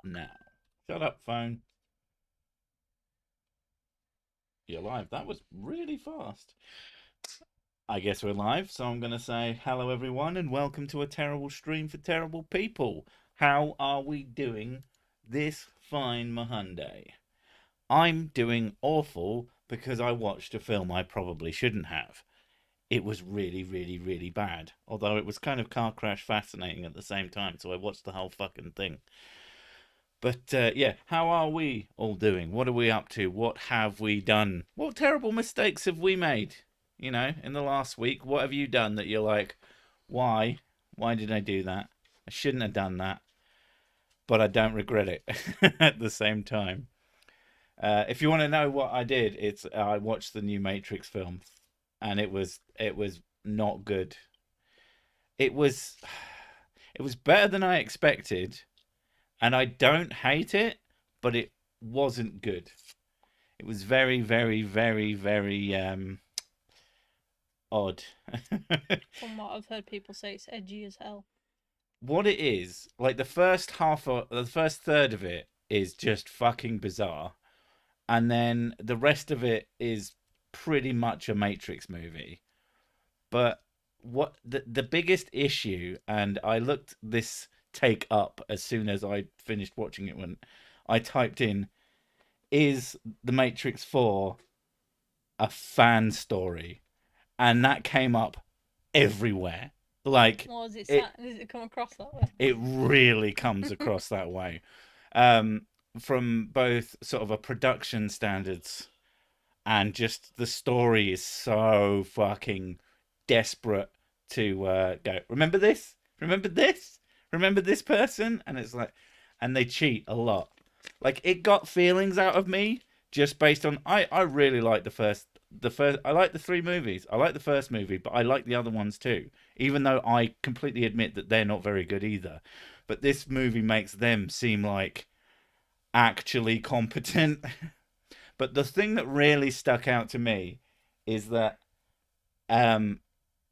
now. Shut up, phone. You're live. That was really fast. I guess we're live, so I'm going to say hello, everyone, and welcome to a terrible stream for terrible people. How are we doing this fine Monday? I'm doing awful because I watched a film I probably shouldn't have. It was really, really, really bad. Although it was kind of car crash fascinating at the same time, so I watched the whole fucking thing. But yeah, how are we all doing? What are we up to? What have we done? What terrible mistakes have we made? You know, in the last week, what have you done that you're like, why? Why did I do that? I shouldn't have done that, but I don't regret it at the same time. If you want to know what I did, it's I watched the new Matrix film, and it was not good. It was it was better than I expected, and I don't hate it, but it wasn't good. It was very, very, very, very odd. From what I've heard people say, it's edgy as hell. What it is, like the first half of the first third of it is just fucking bizarre, and then the rest of it is pretty much a Matrix movie. But what the biggest issue, and I looked this take up as soon as I finished watching it when I typed in, is the Matrix 4 a fan story? And that came up everywhere. Like Well, does it it come across that way? it really comes across that way. Um from both sort of a production standards and just the story is so fucking desperate to go, remember this? Remember this? Remember this person? And it's like, and they cheat a lot. Like, it got feelings out of me just based on, I really like the first, I like the three movies. I like the first movie, but I like the other ones too, even though I completely admit that they're not very good either. But this movie makes them seem like actually competent. But the thing that really stuck out to me is that um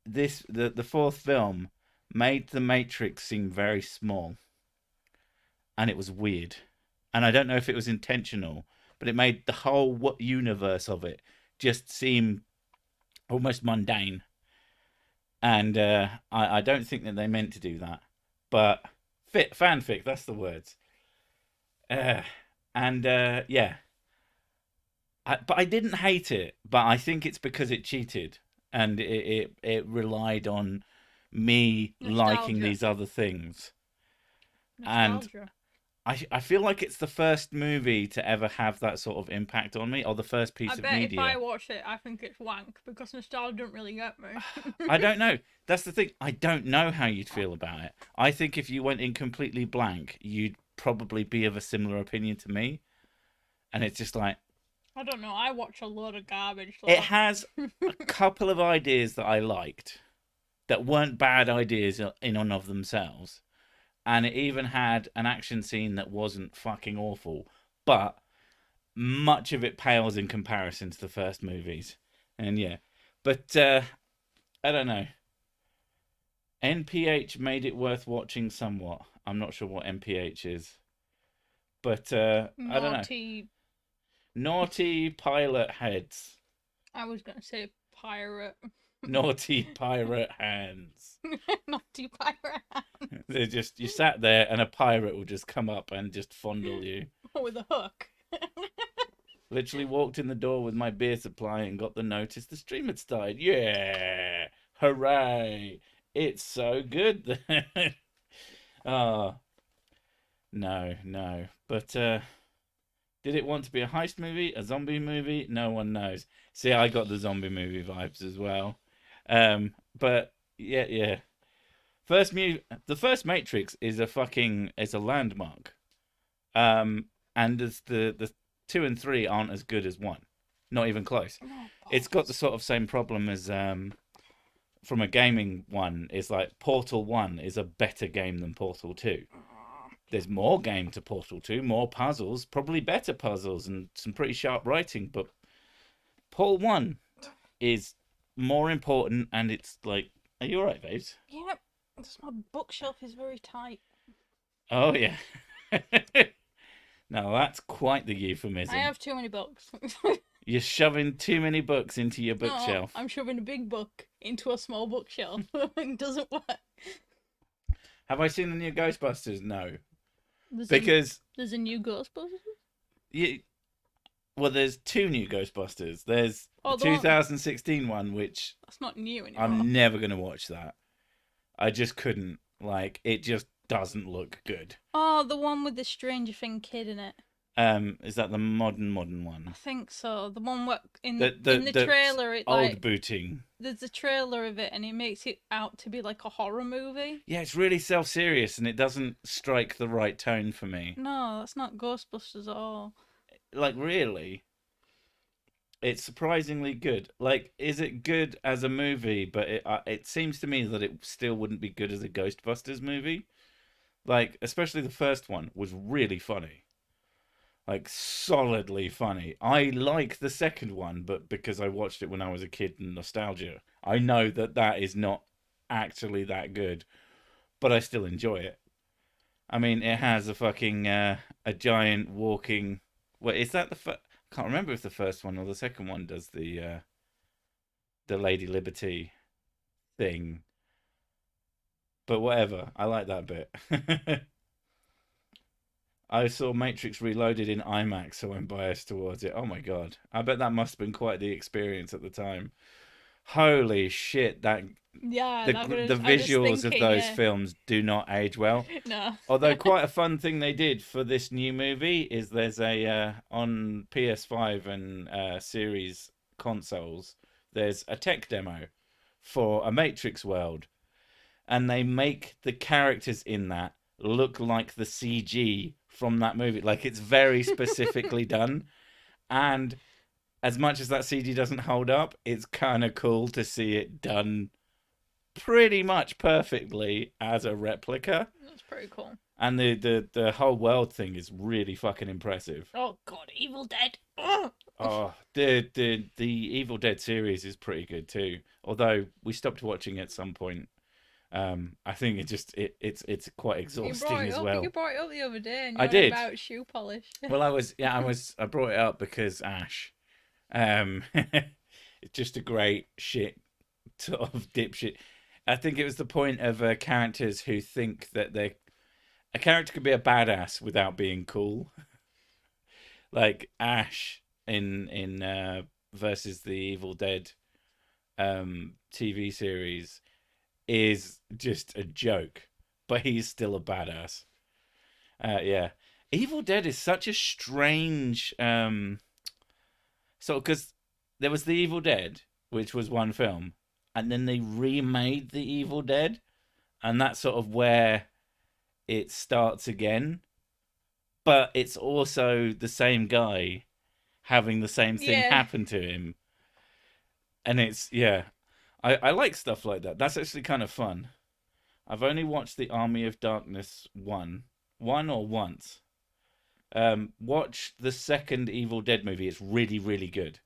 the fourth film made the Matrix seem very small, and it was weird. And I don't know if it was intentional, but it made the whole universe of it just seem almost mundane. And I don't think that they meant to do that, but fanfic, that's the words. Uh, and yeah, but I didn't hate it. But I think it's because it cheated, and it relied on me liking Nostalgia. these other things. And Nostalgia. I feel like it's the first movie to ever have that sort of impact on me, or the first I piece of bet if I media. watch it, I think it's wank because nostalgia don't really get me. I don't know. That's the thing. I don't know how you'd feel about it. I think if you went in completely blank, you'd probably be of a similar opinion to me. And it's just like, I don't know. I watch a lot of garbage. it has a couple of ideas that I liked that weren't bad ideas in and of themselves. And it even had an action scene that wasn't fucking awful. But much of it pales in comparison to the first movies. And yeah. But I don't know. NPH made it worth watching somewhat. I'm not sure what NPH is. But I don't know. Naughty. Naughty pilot heads. I was gonna say pirate. Naughty pirate hands. Naughty pirate. They're just, you sat there and a pirate will just come up and just fondle you. With a hook. Literally walked in the door with my beer supply and got the notice the stream had started. Yeah! Hooray! It's so good. Oh, no, no. But did it want to be a heist movie, a zombie movie? No one knows. See, I got the zombie movie vibes as well. But yeah, yeah. The first Matrix is a landmark. And the two and three aren't as good as one, not even close. Oh, It's got the sort of same problem as from a gaming one. Is like Portal 1 is a better game than Portal 2. There's more game to Portal 2, more puzzles, probably better puzzles, and some pretty sharp writing. But Portal 1 is more important, and it's like, are you alright, babes? Yep. My bookshelf is very tight. Oh, yeah. Now that's quite the I euphemism. have too many books. You're shoving too many books into your No, bookshelf. I'm shoving a big book into a small bookshelf. It doesn't work. Have I seen the new Ghostbusters? No, There's because a new Ghostbusters. you. Well, there's two new Ghostbusters. There's the The one 2016 one, which that's not new anymore. I'm never gonna watch that. I just couldn't. Like, it just doesn't look good. Oh, the one with the Stranger Thing kid in it. Is that the modern I one? think so. The one where in The the trailer, it old like booting. there's a trailer of it, and it makes it out to be like a horror movie. Yeah, it's really self-serious, and it doesn't strike the right tone for me. No, that's not Ghostbusters at all. Like, really, it's surprisingly good. Like, is it good as a movie? But it seems to me that it still wouldn't be good as a Ghostbusters movie. Like, especially the first one was really funny. Like, solidly funny. I like the second one, but because I watched it when I was a kid and nostalgia, I know that that is not actually that good, but I still enjoy it. I mean, it has a fucking a giant walking. Wait, is that the first? I can't remember if the first one or the second one does the Lady Liberty thing, but whatever. I like that bit. I saw Matrix Reloaded in IMAX, so I'm biased towards it. Oh my god, I bet that must have been quite the experience at the time. Holy shit! That Yeah, the visuals of those films do not age well. No. Although quite a fun thing they did for this new movie is there's a on PS5 and series consoles, there's a tech demo for a Matrix world, and they make the characters in that look like the CG from that movie. Like, it's very specifically done, and as much as that CG doesn't hold up, it's kind of cool to see it done pretty much perfectly as a replica. That's pretty cool. And the whole world thing is really fucking impressive. Oh god, Evil Dead. Oh, the Evil Dead series is pretty good too. Although we stopped watching at some point. I think it's quite exhausting as well. You brought it up the other day, and I did about shoe polish. Well, I brought it up because Ash. It's just a great shit sort of dipshit. I think it was the point of characters who think that a character could be a badass without being cool. Like Ash in versus the Evil Dead TV series is just a joke, but he's still a badass. Yeah, Evil Dead is such a strange because there was the Evil Dead, which was one film, and then they remade the Evil Dead, and that's sort of where it starts again. But it's also the same guy having the same thing happen to him, and it's I like stuff like that. That's actually kind of fun. I've only watched the Army of Darkness one or once. Watch the second Evil Dead movie. It's really, really good.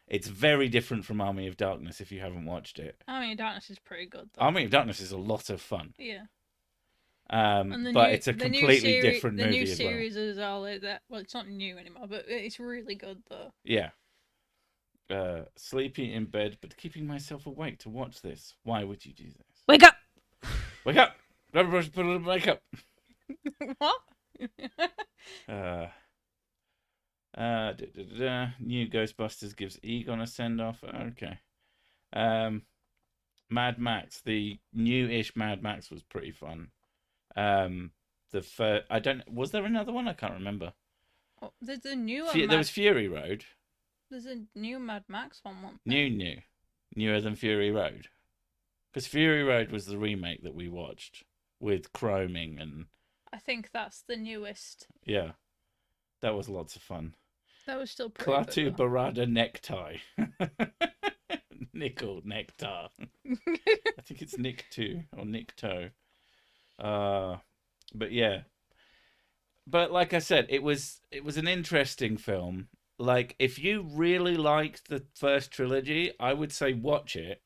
It's very different from Army of Darkness if you haven't watched it. Army of Darkness is pretty good, though. Army of Darkness is a lot of fun. Yeah. But it's a completely different movie as well. The new series is all like that. Well, it's not new anymore, but it's really good, though. Yeah. Sleeping in bed, but keeping myself awake to watch this. Why would you do this? Wake up! Wake up! Everybody put on makeup. What? New Ghostbusters gives Egon a send-off. Okay. Mad Max, the new-ish Mad Max was pretty fun. Was there another one? I can't remember. Oh, there's a new there was Fury Road. There's a new Mad Max one. Newer than Fury Road. Because Fury Road was the remake that we watched with chroming and. I think that's the newest. Yeah, that was lots of fun. That was still pretty Klaatu Barada necktie. Nickel nectar. I think it's Nick 2 or Nick Toe. But yeah. But like I said, it was an interesting film. Like, if you really liked the first trilogy, I would say watch it.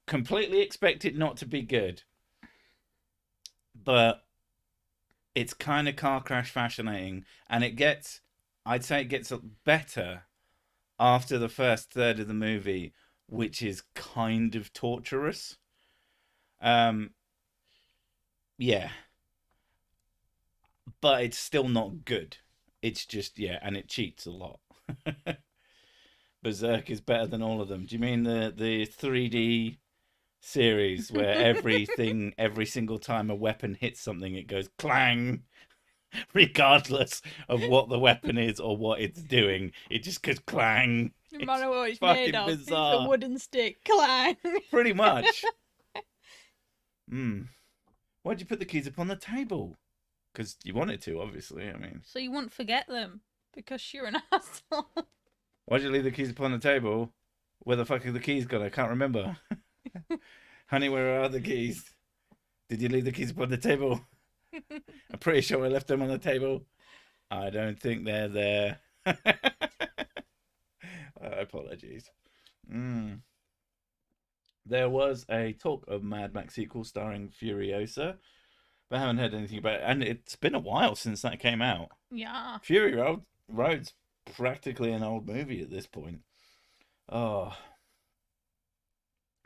Completely expect it not to be good. But it's kind of car crash fascinating, and I'd say it gets better after the first third of the movie, which is kind of torturous. Um, yeah, but it's still not good. It's just, yeah, and it cheats a lot. Berserk is better than all of them. Do you mean the 3D series where every single time a weapon hits something, it goes clang, regardless of what the weapon is or what it's doing? It just goes clang. No matter what it's made Fucking of, it's a bizarre. wooden stick. Clang! Pretty much. Why'd you put the keys upon the table? Because you wanted to, obviously. I mean, So you wouldn't forget them, because you're an asshole. why'd you leave the keys upon the table? Where the fuck are the keys gone? I can't remember. Honey, where are the keys? Did you leave the keys upon the table? I'm pretty sure I left them on the table. I don't think they're there. Apologies. There was a talk of Mad Max sequel starring Furiosa, but I haven't heard anything about it. And it's been a while since that came out. Yeah. Road's practically an old movie at this point. Oh.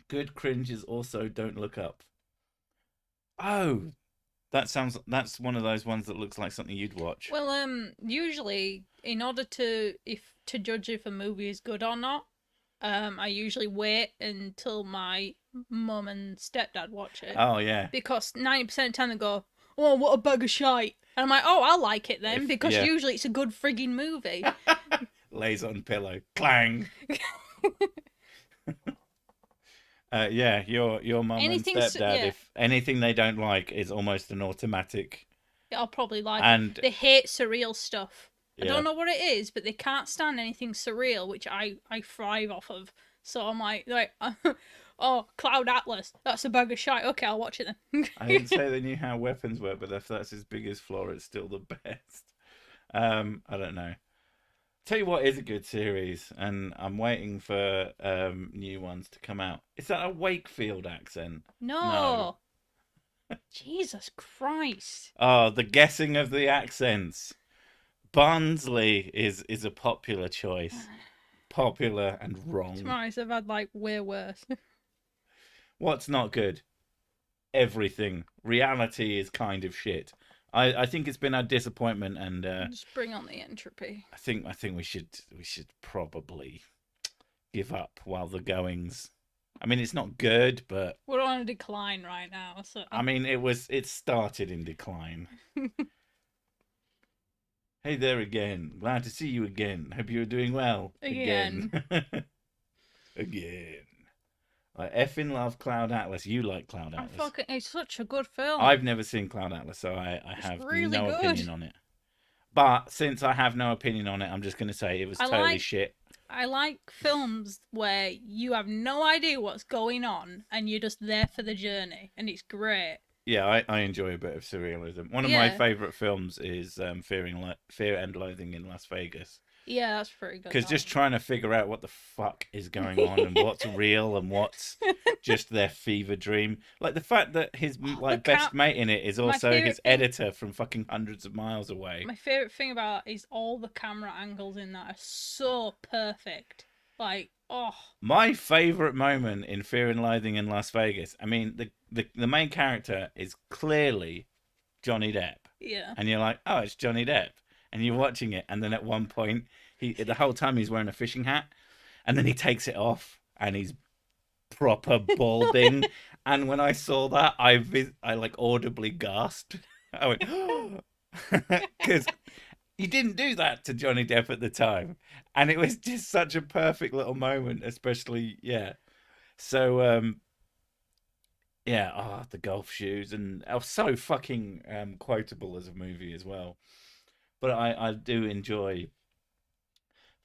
Good cringe is also Don't Look Up. Oh, that's one of those ones that looks like something you'd watch. Well, usually, in order to judge if a movie is good or not, I usually wait until my mum and stepdad watch it. Oh yeah. Because 90% of the time they go, "Oh, what a bag of shite," and I'm like, "Oh, I'll like it then," because usually it's a good frigging movie. Lays on pillow, clang. Yeah, your mum and stepdad. If anything they don't like is almost an automatic. I'll probably like and it. They hate surreal stuff. I don't know what it is, but they can't stand anything surreal, which I thrive off of. So I'm like, oh, Cloud Atlas, that's a bag of shite. Okay, I'll watch it then. I didn't say they knew how weapons work, but if that's his biggest flaw, it's still the best. I don't know. Tell you what is a good series, and I'm waiting for new ones to come out. Is that a Wakefield accent? No. Jesus Christ. Oh, the guessing of the accents. Barnsley is a popular choice. Popular and wrong. Tomorrow's I've had like way worse. What's not good? Everything. Reality is kind of shit. I think it's been a disappointment, and just bring on the entropy. I think we should probably give up while the going's. I mean, it's not good, but we're on a decline right now. So I mean, it started in decline. Hey there again. Glad to see you again. Hope you're doing well. Again. Again. I effing love Cloud Atlas. You like Cloud Atlas. It's such a good film. I've never seen Cloud Atlas, so I have really no opinion on it. But since I have no opinion on it, I'm just going to say it was totally shit. I like films where you have no idea what's going on and you're just there for the journey, and it's great. Yeah, I enjoy a bit of surrealism. One of my favourite films is Fear and Loathing in Las Vegas. Yeah, that's pretty good. Because just trying to figure out what the fuck is going on and what's real and what's just their fever dream. Like the fact that his best mate in it is also his editor from fucking hundreds of miles away. My favourite thing about it is all the camera angles in that are so perfect. Like, oh. My favourite moment in Fear and Loathing in Las Vegas, I mean, the main character is clearly Johnny Depp. Yeah. And you're like, oh, it's Johnny Depp. And you're watching it, and then at one point, the whole time he's wearing a fishing hat, and then he takes it off, and he's proper balding. And when I saw that, I like audibly gasped. I went, because he didn't do that to Johnny Depp at the time, and it was just such a perfect little moment, especially So the golf shoes, and so fucking quotable as a movie as well. But I do enjoy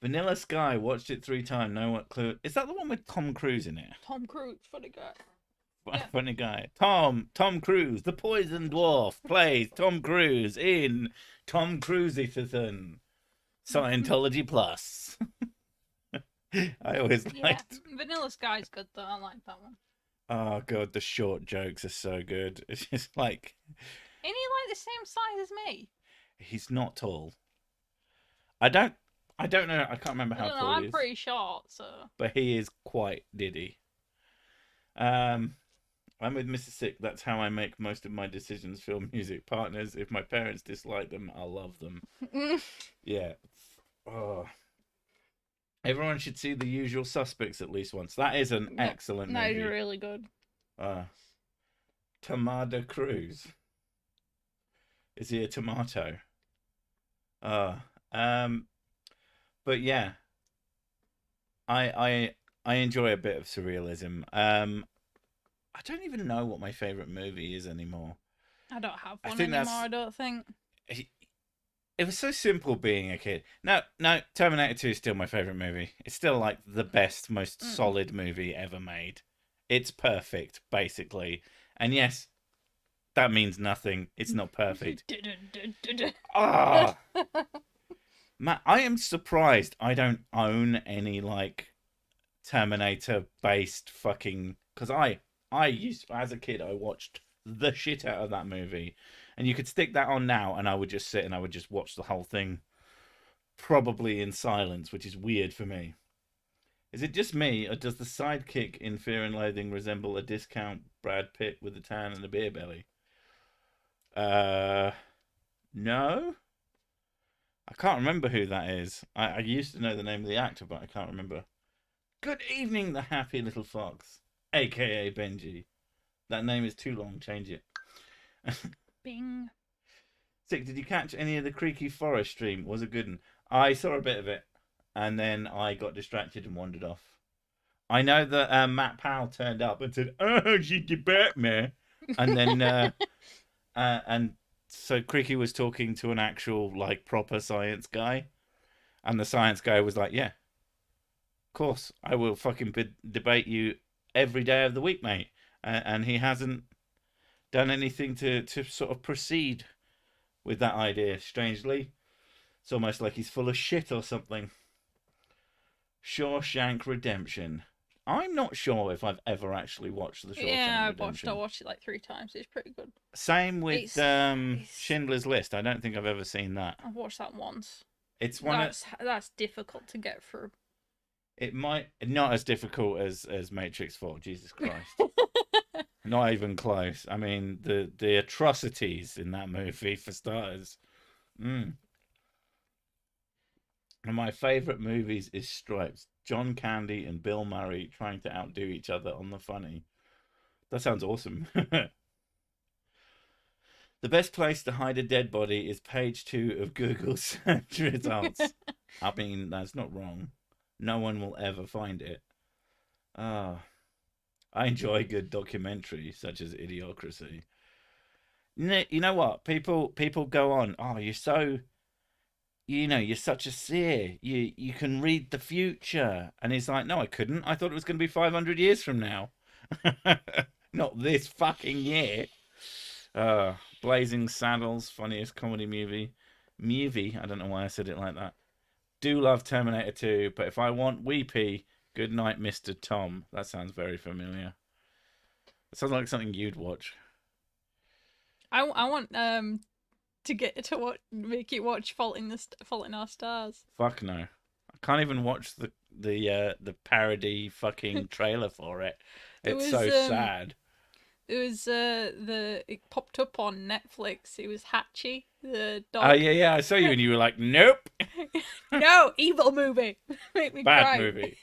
Vanilla Sky. Watched it 3 times. Know what clue? Is that the one with Tom Cruise in it? Tom Cruise, funny guy. Funny guy. Tom Cruise, the Poison Dwarf, plays Tom Cruise in Tom Cruise-ithathan. Scientology Plus. I always liked. Vanilla Sky's good though. I like that one. Oh god, the short jokes are so good. It's just like Ain't he like the same size as me? He's not tall. I don't know. I can't remember I how don't know. tall he I'm is, pretty short, so. but he is quite diddy. Um, I'm with Mr. Sick. That's how I make most of my decisions. Film music partners. If my parents dislike them, I'll love them. Yeah. Oh. Everyone should see The Usual Suspects at least once. That is an excellent That is movie. really good. Tomato Cruz. Is he a tomato? But yeah, I enjoy a bit of surrealism. I don't even know what my favorite movie is anymore. I don't have I one think anymore. that's I don't think. it was so simple being a kid. No, Terminator 2 is still my favorite movie. It's still like the best, most solid movie ever made. It's perfect, basically. And yes, that means nothing. It's not perfect. Ah, Matt, I am surprised I don't own any like Terminator based fucking, because I used, as a kid, I watched the shit out of that movie, and you could stick that on now and I would just sit and I would just watch the whole thing, probably in silence, which is weird for me. Is it just me, or does the sidekick in Fear and Loathing resemble a discount Brad Pitt with a tan and a beer belly? No, I can't remember who that is. I used to know the name of the actor, but I can't remember. Good evening, the happy little fox, aka Benji. That name is too long. Change it. Bing. Sick. Did you catch any of the Creaky Forest stream? Was a good one. I saw a bit of it, and then I got distracted and wandered off. I know that Matt Powell turned up and said, "Oh, she's the Batman," and then and so Creaky was talking to an actual like proper science guy, and the science guy was like, "Yeah, of course, I will fucking debate you every day of the week, mate." And he hasn't done anything to sort of proceed with that idea. Strangely, it's almost like he's full of shit or something. Shawshank Redemption. I'm not sure if I've ever actually watched the Shawshank Redemption. I watched it like 3 times. It's pretty good. Same with Schindler's List. I don't think I've ever seen that. I've watched that once. It's that's difficult to get through. It might not as difficult as Matrix 4. Jesus Christ. Not even close. I mean, the atrocities in that movie, for starters. One of my favourite movies is Stripes. John Candy and Bill Murray trying to outdo each other on the funny. That sounds awesome. The best place to hide a dead body is page 2 of Google search results. I mean, that's not wrong. No one will ever find it. I enjoy good documentaries such as Idiocracy. You know what? People go on, "Oh, you're so, you're such a seer. You can read the future." And it's like, "No, I couldn't. I thought it was going to be 500 years from now. Not this fucking year." Blazing Saddles, funniest comedy movie. I don't know why I said it like that. Do love Terminator 2, but if I want weepy, Good Night, Mr. Tom. That sounds very familiar. It sounds like something you'd watch. I want to get to make you watch Fault in Our Stars. Fuck no. I can't even watch the parody fucking trailer for it. It's so sad. It popped up on Netflix. It was Hatchie, the dog. Oh yeah, I saw you and you were like, "Nope." No, evil movie. Make me Bad cry. movie.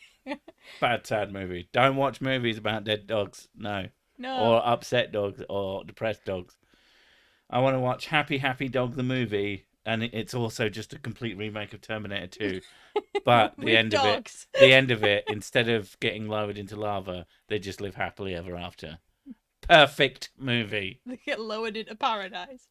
Bad sad movie. Don't watch movies about dead dogs. No. Or upset dogs or depressed dogs. I want to watch Happy Dog the movie, and it's also just a complete remake of Terminator 2. But the end of it, instead of getting lowered into lava, they just live happily ever after. Perfect movie. They get lowered into paradise.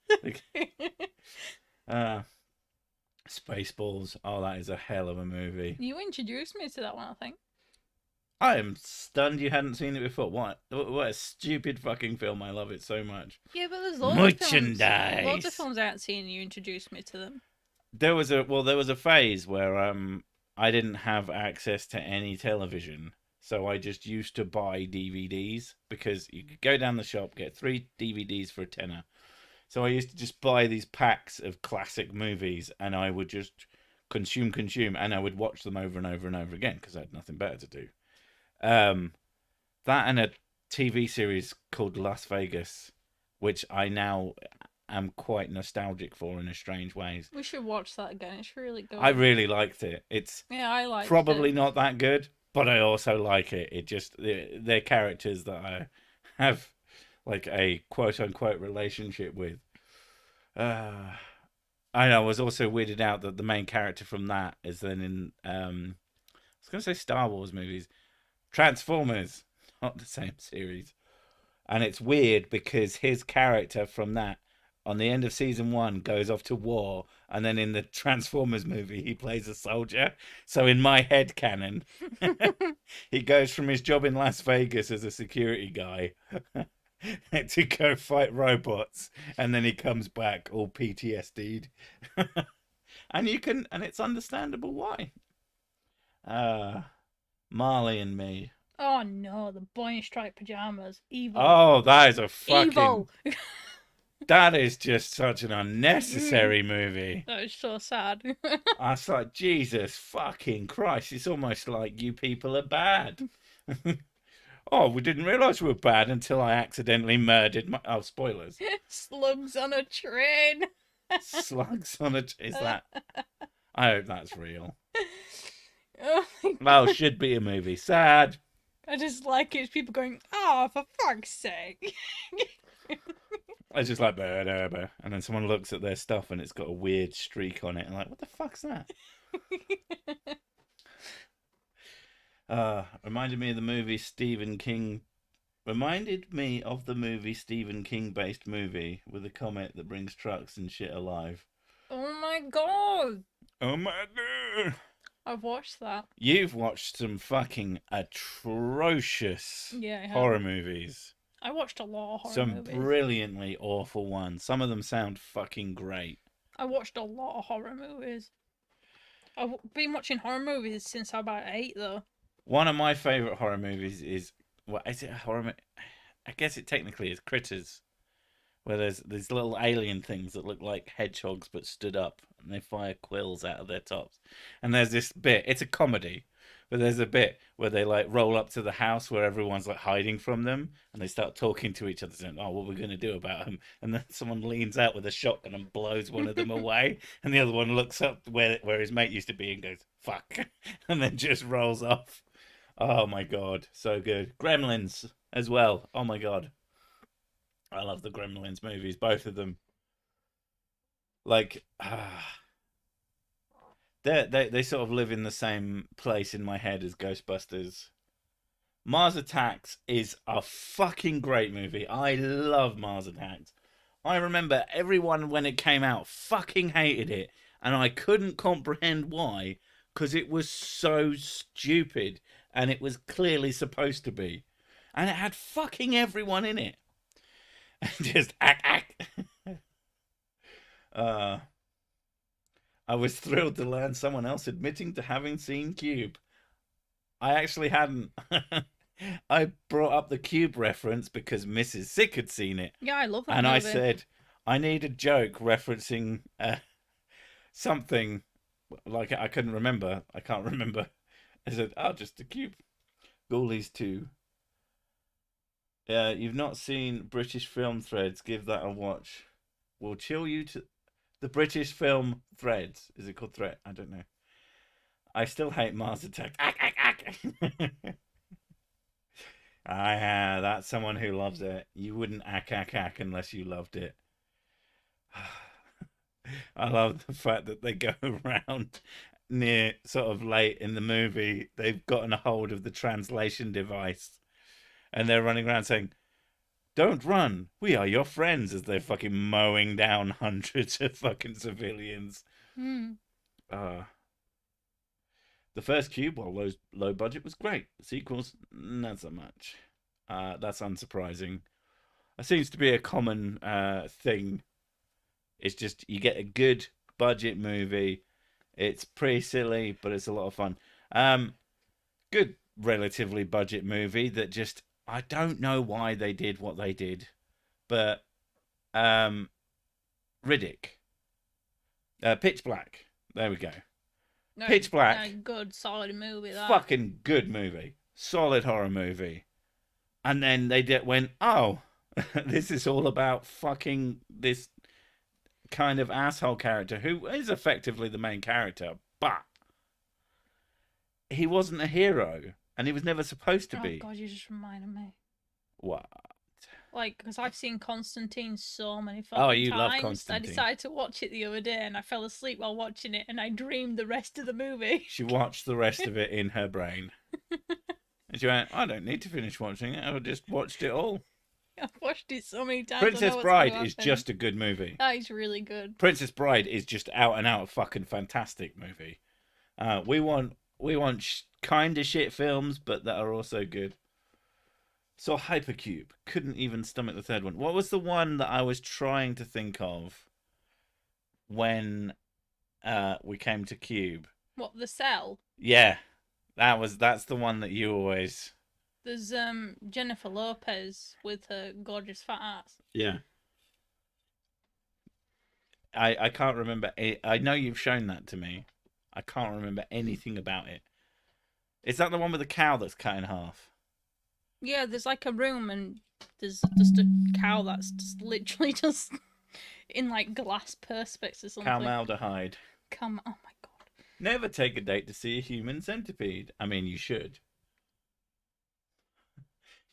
Spaceballs. Oh, that is a hell of a movie. You introduced me to that one, I think. I am stunned you hadn't seen it before. What a stupid fucking film. I love it so much. Yeah, but there's loads of films I haven't seen, and you introduced me to them. There was a phase where I didn't have access to any television. So I just used to buy DVDs because you could go down the shop, get 3 DVDs for a tenner. So I used to just buy these packs of classic movies, and I would just consume, and I would watch them over and over and over again because I had nothing better to do. Um, that and a TV series called Las Vegas, which I now am quite nostalgic for in a strange ways. We should watch that again. It's really I good. really liked it. It's Yeah, I liked probably it. not that good, but I also like it. It just they're characters that I have like a quote unquote relationship with. Uh, I was also weirded out that the main character from that is then in I was gonna say Star Wars movies, Transformers, not the same series. And it's weird because his character from that on the end of season 1 goes off to war, and then in the Transformers movie he plays a soldier. So in my head canon, he goes from his job in Las Vegas as a security guy to go fight robots, and then he comes back all PTSD'd. And it's understandable why. Uh Marley and Me. Oh no, the boy in striped pajamas. Evil. Oh, that is a fucking Evil. that is just such an unnecessary movie. That was so sad. I was like, Jesus fucking Christ, it's almost like you people are bad. Oh, we didn't realise we were bad until I accidentally murdered my... Oh, spoilers. Slugs on a train. Slugs on a... Is that... I hope that's real. Oh my God. Well, should be a movie. Sad. I just like it. It's people going, oh, for fuck's sake. I just like... And then someone looks at their stuff and it's got a weird streak on it. And like, what the fuck's that? Reminded me of the movie Stephen King. Reminded me of the movie Stephen King based movie with a comet that brings trucks and shit alive. Oh my God. Oh my God. I've watched that. You've watched some fucking atrocious horror movies. I watched a lot of horror Some movies. brilliantly awful ones. Some of them sound fucking great. I watched a lot of horror movies. I've been watching horror movies since I was about 8, though. One of my favourite horror movies is... What is it? A horror... I guess it technically is Critters. Where there's these little alien things that look like hedgehogs but stood up, and they fire quills out of their tops. And there's this bit, it's a comedy, but there's a bit where they like roll up to the house where everyone's like hiding from them, and they start talking to each other, saying, "Oh, what are we going to do about them?" And then someone leans out with a shotgun and blows one of them away, and the other one looks up where his mate used to be and goes, "Fuck," and then just rolls off. Oh my God, so good. Gremlins as well. Oh my God. I love the Gremlins movies, both of them. Like, they sort of live in the same place in my head as Ghostbusters. Mars Attacks is a fucking great movie. I love Mars Attacks. I remember everyone when it came out fucking hated it, and I couldn't comprehend why, because it was so stupid, and it was clearly supposed to be. And it had fucking everyone in it. Just act. I was thrilled to learn someone else admitting to having seen Cube. I actually hadn't. I brought up the Cube reference because Mrs. Sick had seen it. Yeah, I love that and movie. I said, I need a joke referencing something. Like, I couldn't remember. I can't remember. I said, oh, just the Cube. Ghoulies 2. You've not seen British Film Threads. Give that a watch. We'll chill you to the British Film Threads. Is it called Thread? I don't know. I still hate Mars Attack. That's someone who loves it. You wouldn't ack unless you loved it. I love the fact that they go around near sort of late in the movie. They've gotten a hold of the translation device. And they're running around saying, "Don't run, we are your friends," as they're fucking mowing down hundreds of fucking civilians. The first Cube, while low budget, was great. The sequels, not so much. That's unsurprising. It seems to be a common thing. It's just you get a good budget movie. It's pretty silly, but it's a lot of fun. Good, relatively budget movie that just... I don't know why they did what they did, but Riddick. Pitch Black. There we go. No, Pitch Black. no, good, solid movie. That Fucking good movie. Solid horror movie. And then they went, oh, this is all about fucking this kind of asshole character who is effectively the main character, but he wasn't a hero, and he was never supposed to be. Oh God, you just reminded me. What? Like, because I've seen Constantine so many fucking times. Oh, you love Constantine. I decided to watch it the other day, and I fell asleep while watching it, and I dreamed the rest of the movie. She watched the rest of it in her brain. And she went, I don't need to finish watching it. I just watched it all. I've watched it so many times. Princess Bride is just a good movie. That is really good. Princess Bride is just out and out fucking fantastic movie. We want kind of shit films, but that are also good. So Hypercube. Couldn't even stomach the third one. What was the one that I was trying to think of when we came to Cube? What, The Cell? Yeah. That's the one that you always... There's Jennifer Lopez with her gorgeous fat ass. Yeah. I can't remember. I know you've shown that to me. I can't remember anything about it. Is that the one with the cow that's cut in half? Yeah, there's like a room and there's just a cow that's just literally just in like glass perspex or something. Formaldehyde. Oh my God. Never take a date to see a human centipede. I mean, you should.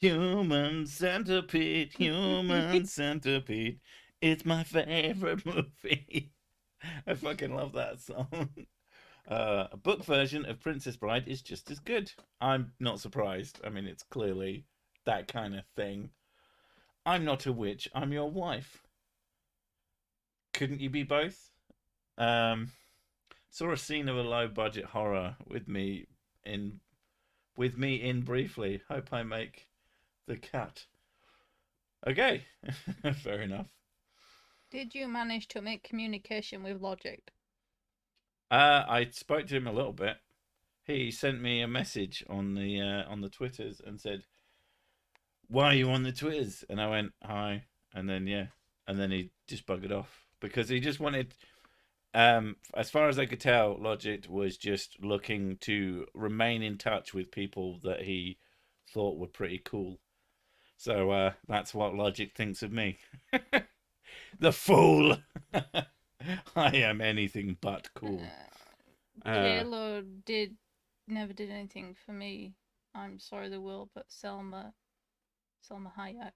Human centipede, human centipede. It's my favorite movie. I fucking love that song. A book version of Princess Bride is just as good. I'm not surprised. I mean, it's clearly that kind of thing. I'm not a witch. I'm your wife. Couldn't you be both? Saw a scene of a low-budget horror with me in briefly. Hope I make the cut. Okay, fair enough. Did you manage to make communication with Logic? I spoke to him a little bit. He sent me a message on the Twitters and said, "Why are you on the Twitters?" And I went, "Hi," and then he just buggered off because he just wanted. As far as I could tell, Logic was just looking to remain in touch with people that he thought were pretty cool. So that's what Logic thinks of me. The fool. I am anything but cool. Halo never did anything for me. I'm sorry the world, but Selma Hayek.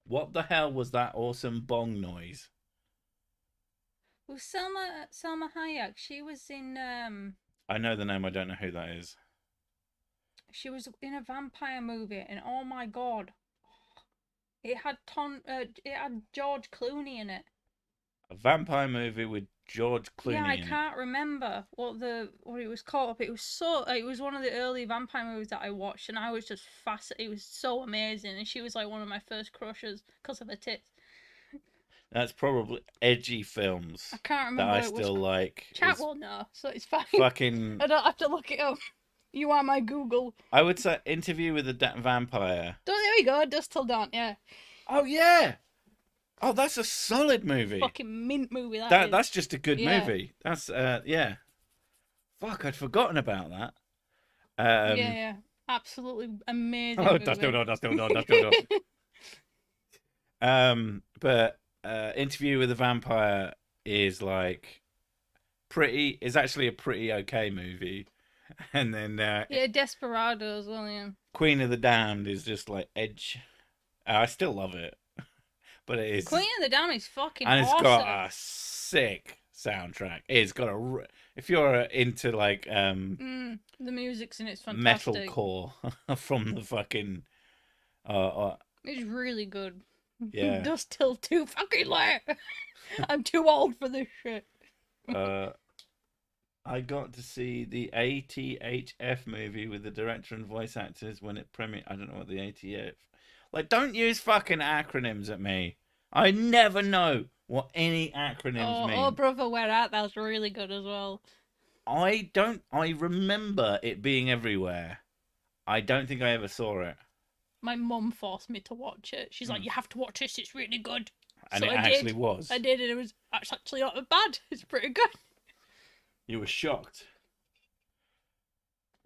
What the hell was that awesome bong noise? Well, Selma Hayek. She was in I know the name. I don't know who that is. She was in a vampire movie, and oh my God, it had George Clooney in it. A vampire movie with George Clooney. Yeah, I in can't remember what it was called. It was one of the early vampire movies that I watched, and I was just fascinated. It was so amazing, and she was like one of my first crushes because of her tits. That's probably edgy films. I can't remember. That I still like. Chat will know, so it's fine. Fucking. I don't have to look it up. You are my Google. I would say Interview with a Vampire. Oh, there we go. Dust Till Dawn. Yeah. Oh yeah. Oh, that's a solid movie. Fucking mint movie. That's just a good movie. That's yeah. Fuck, I'd forgotten about that. Yeah. Absolutely amazing. Oh, movie. Dust Till Dawn. But Interview with a Vampire is like is actually a pretty okay movie. And then yeah, Desperado as well, yeah. Queen of the Damned is just like edge. I still love it, but it is. Queen of the Damned is fucking and it's awesome. got a sick soundtrack. It's got if you're into like the music's in it's fantastic. metalcore from the fucking it's really good. Yeah. Just till too fucking late. I'm too old for this shit. I got to see the ATHF movie with the director and voice actors when it premiered. I don't know what the ATF. Like, don't use fucking acronyms at me. I never know what any acronyms mean. Oh, Brother, Where Art Thou's really good as well. I remember it being everywhere. I don't think I ever saw it. My mum forced me to watch it. She's like, you have to watch this, it's really good. And So it I actually did. was. I did, and it was actually not bad. It's pretty good. You were shocked.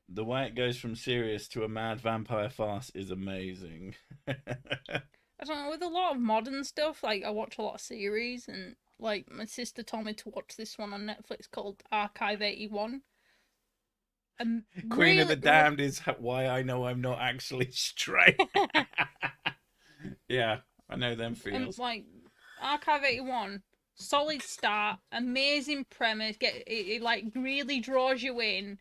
The way it goes from serious to a mad vampire farce is amazing. I don't know, with a lot of modern stuff, like I watch a lot of series, and like my sister told me to watch this one on Netflix called Archive 81. Queen of the Damned is why I know I'm not actually straight. Yeah, I know them feels. Like Archive 81, solid start, amazing premise. It like really draws you in,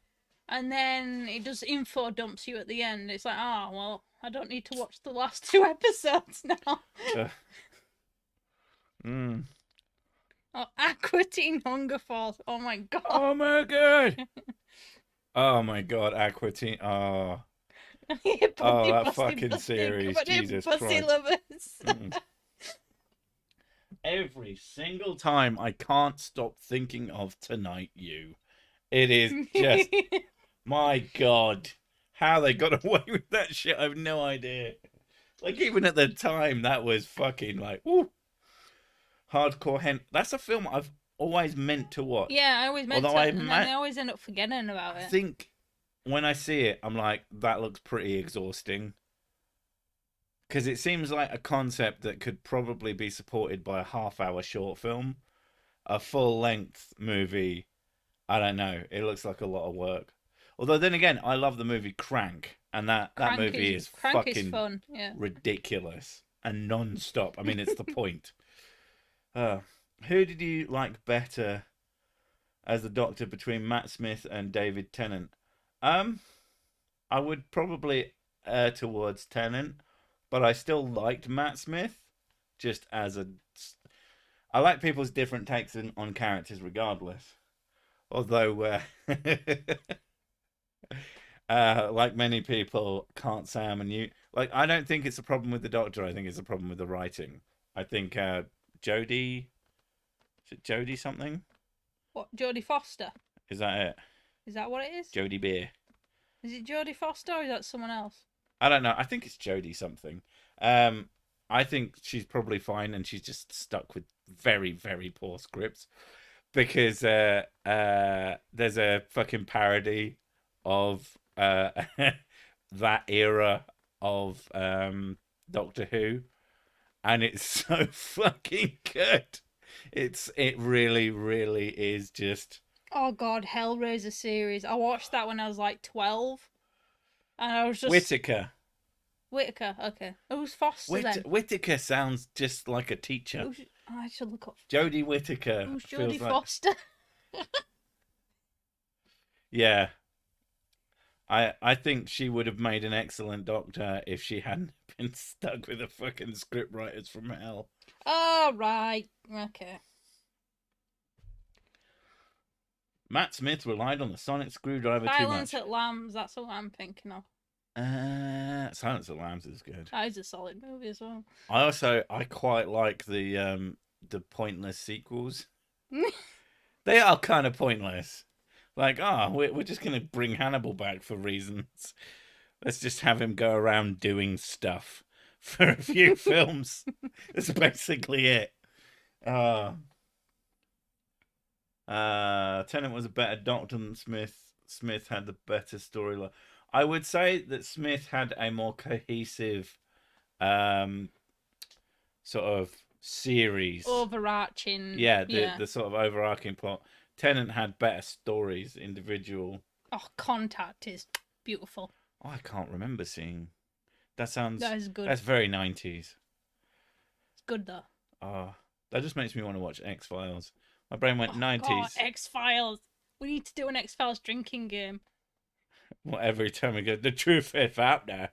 and then it just info dumps you at the end. It's like, oh well, I don't need to watch the last 2 episodes now. Oh, Aqua Teen Hunger Force. Oh my god. Oh my god. Oh my god, Aqua Teen. Oh. Oh, that fucking series. Jesus Christ. Every single time I can't stop thinking of Tonight You. It is just, my god. How they got away with that shit, I have no idea. Like, even at the time, that was fucking like, woo. Hardcore hen. That's a film I've always meant to watch. Yeah, I always meant to, and then I always end up forgetting about it. I think when I see it, I'm like, that looks pretty exhausting. Because it seems like a concept that could probably be supported by a half-hour short film. A full-length movie, I don't know. It looks like a lot of work. Although then again, I love the movie Crank, and that movie is fucking fun. Yeah. ridiculous and non-stop. I mean, it's the point. Who did you like better as the Doctor between Matt Smith and David Tennant? I would probably err towards Tennant, but I still liked Matt Smith. Just as I like people's different takes on characters, regardless. Although, like many people, can't say I'm a new. Like, I don't think it's a problem with the Doctor. I think it's a problem with the writing. I think Jodie. Is it Jodie something? What, Jodie Foster? Is that it? Is that what it is? Jodie Beer. Is it Jodie Foster or is that someone else? I don't know. I think it's Jodie something. I think she's probably fine, and she's just stuck with very, very poor scripts. Because there's a fucking parody of that era of Doctor Who, and it's so fucking good. It really, really is just. Oh god, Hellraiser series. I watched that when I was like 12, and I was just Whittaker, okay. Who's Foster then? Whittaker sounds just like a teacher. I should look up. Jodie Whittaker. Who's Jodie Foster? Yeah. I think she would have made an excellent Doctor if she hadn't been stuck with the fucking script writers from hell. Oh, right. Okay. Matt Smith relied on the sonic screwdriver too much. Silence at Lambs, that's what I'm thinking of. Silence at Lambs is good. That is a solid movie as well. I quite like the pointless sequels. They are kind of pointless. Like, we're just gonna bring Hannibal back for reasons. Let's just have him go around doing stuff for a few films. That's basically it. Tennant was a better Doctor than Smith. Smith had the better storyline. I would say that Smith had a more cohesive sort of series. Overarching. Yeah, the sort of overarching plot. Tennant had better stories, individual. Oh, Contact is beautiful. Oh, I can't remember seeing. That is good. That's very 90s. It's good though. That just makes me want to watch X-Files. My brain went 90s. God, X-Files. We need to do an X-Files drinking game. Well, every time we go, the truth is out there.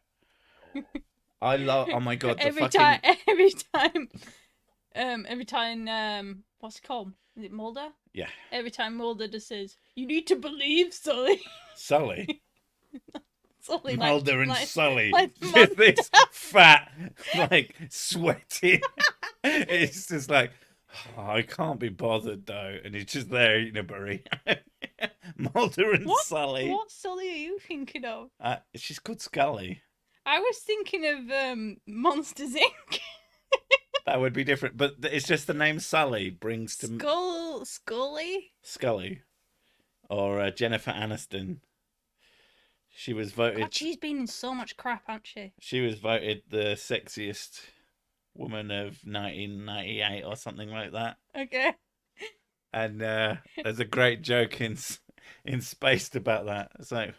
I love. Oh my god! Every time. What's it called? Is it Mulder? Yeah. Every time Mulder just says, "You need to believe, Sully." Sully. Sully, Mulder and Sully. Like just this fat, like sweaty. It's just like, I can't be bothered though, and he's just there eating a burrito. Mulder and Sully. What Sully are you thinking of? She's called Scully. I was thinking of Monsters Inc. That would be different. But it's just the name Sully brings to Scully. Scully or Jennifer Aniston. She was God, voted. she's been in so much crap, hasn't she? She was voted the sexiest woman of 1998 or something like that. Okay. And there's a great joke in Spaced about that. It's like,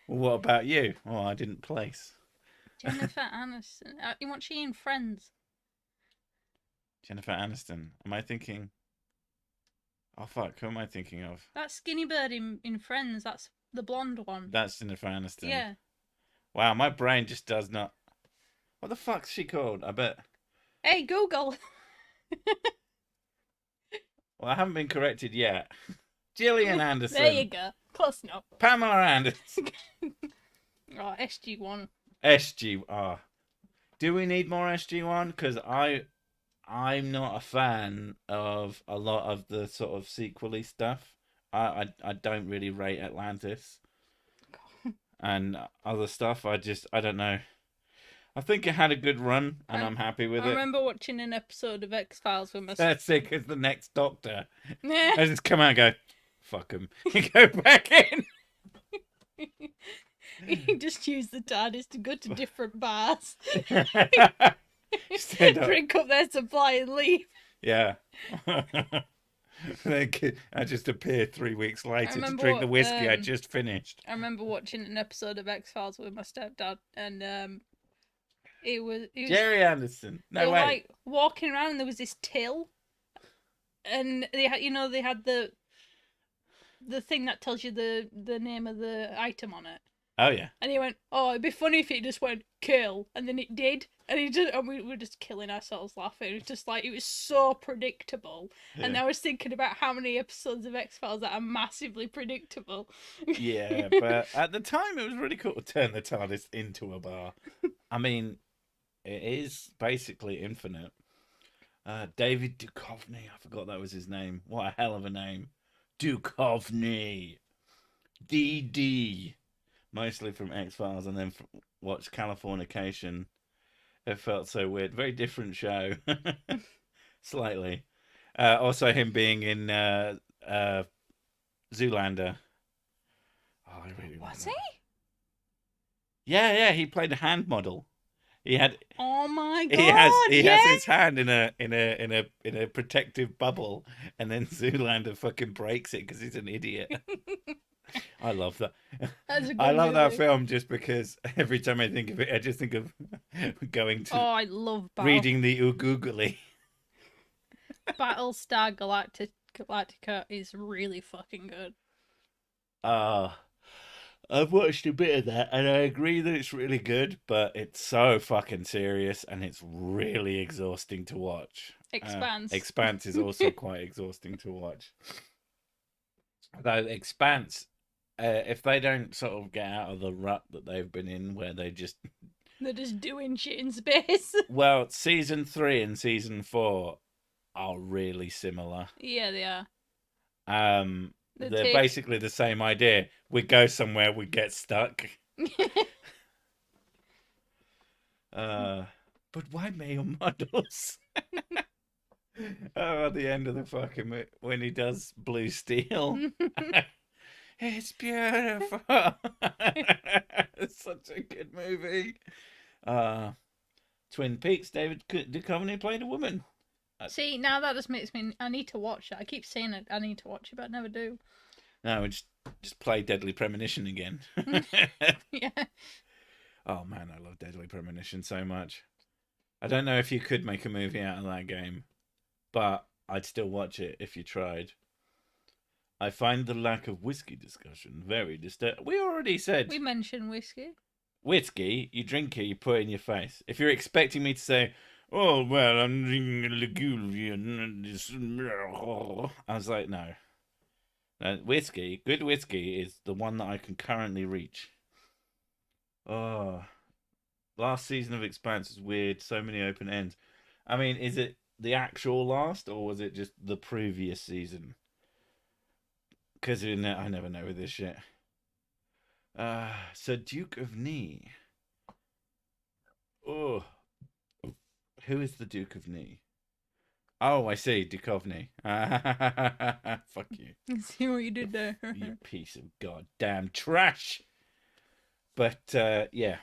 well, what about you? Oh, I didn't place. Jennifer Aniston. What's she in Friends? Jennifer Aniston. Am I thinking? Oh fuck, who am I thinking of? That skinny bird in Friends. That's the blonde one. That's Jennifer Aniston. Yeah. Wow, my brain just does not. What the fuck's she called? I bet. Hey, Google. Well, I haven't been corrected yet. Gillian Anderson. There you go. Close enough. Pamela Anderson. Oh, SG1. SG. Do we need more SG1? Because I'm not a fan of a lot of the sort of sequely stuff. I don't really rate Atlantis and other stuff. I don't know. I think it had a good run, and I'm happy with it. I remember watching an episode of X-Files with my That's sick as the next Doctor. Yeah. I just come out and go, fuck him. You go back in. You just use the TARDIS to go to different bars. Drink up their supply and leave. Yeah. I just appear 3 weeks later to drink the whiskey I just finished. I remember watching an episode of X-Files with my stepdad, and it was Jerry Anderson. No way. Like walking around, and there was this till, and they had the thing that tells you the name of the item on it. Oh yeah. And he went, "Oh, it'd be funny if it just went kill," and then it did, and we were just killing ourselves laughing. It was just like it was so predictable, Yeah. and I was thinking about how many episodes of X-Files that are massively predictable. Yeah, but at the time it was really cool to turn the TARDIS into a bar. I mean, it is basically infinite. David Duchovny, I forgot that was his name. What a hell of a name, Duchovny. DD. Mostly from X-Files, and then watched Californication. It felt so weird. Very different show. Slightly. Also him being in Zoolander. Oh, I really Was that. he? Yeah, he played a hand model. He had. Oh my god! He has his hand in a protective bubble, and then Zoolander fucking breaks it because he's an idiot. I love that. I love that film just because every time I think of it, I just think of going to. Oh, I love reading the Oogoogly. Battlestar Galactica is really fucking good. I've watched a bit of that, and I agree that it's really good, but it's so fucking serious, and it's really exhausting to watch. Expanse. Expanse is also quite exhausting to watch. Though Expanse, if they don't sort of get out of the rut that they've been in, where they're just doing shit in space. Well, season 3 and season 4 are really similar. Yeah, they are. They're basically the same idea. We go somewhere, we get stuck. But why male models? At the end of the fucking when he does Blue Steel. It's beautiful. It's such a good movie. Twin Peaks, David Duchovny played a woman. See, now that just makes me. I need to watch it. I keep saying it. I need to watch it, but I never do. No, we just play Deadly Premonition again. Yeah. Oh man, I love Deadly Premonition so much. I don't know if you could make a movie out of that game, but I'd still watch it if you tried. I find the lack of whiskey discussion very disturbing. We already said... We mentioned whiskey. Whiskey, you drink it, you put it in your face. If you're expecting me to say, oh, well, I'm drinking a Lagunian, I was like, no. Whiskey, good whiskey, is the one that I can currently reach. Oh, last season of Expanse is weird. So many open ends. I mean, is it the actual last, or was it just the previous season? Because I never know with this shit. So Duke of Knee. Oh, Who is the Duke of Knee? Oh, I see, Duchovny. Fuck you. See what you did there. You piece of goddamn trash. But yeah,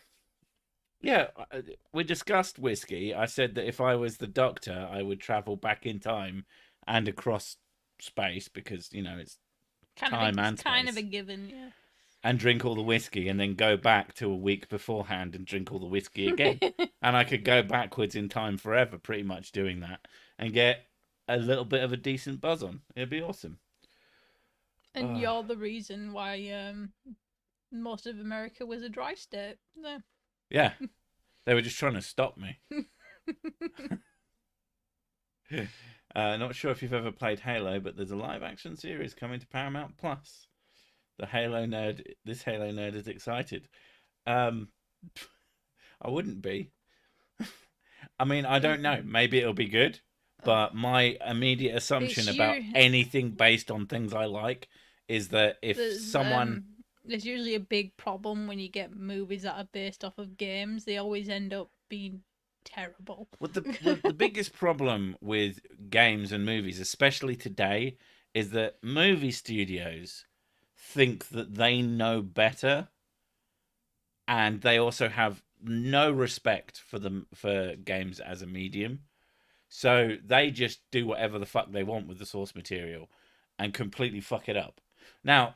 we discussed whiskey. I said that if I was the Doctor, I would travel back in time and across space because it's time and kind of space. a given, yeah. And drink all the whiskey and then go back to a week beforehand and drink all the whiskey again. And I could go backwards in time forever, pretty much doing that, and get a little bit of a decent buzz on. It'd be awesome. And you're the reason why most of America was a dry state. No. Yeah. They were just trying to stop me. Not sure if you've ever played Halo, but there's a live action series coming to Paramount Plus. This Halo nerd is excited. I wouldn't be. I mean, I don't know. Maybe it'll be good, but my immediate assumption about anything based on things I like is that if there's usually a big problem when you get movies that are based off of games. They always end up being terrible. Well, the biggest problem with games and movies, especially today, is that movie studios think that they know better, and they also have no respect for games as a medium. So they just do whatever the fuck they want with the source material and completely fuck it up. Now,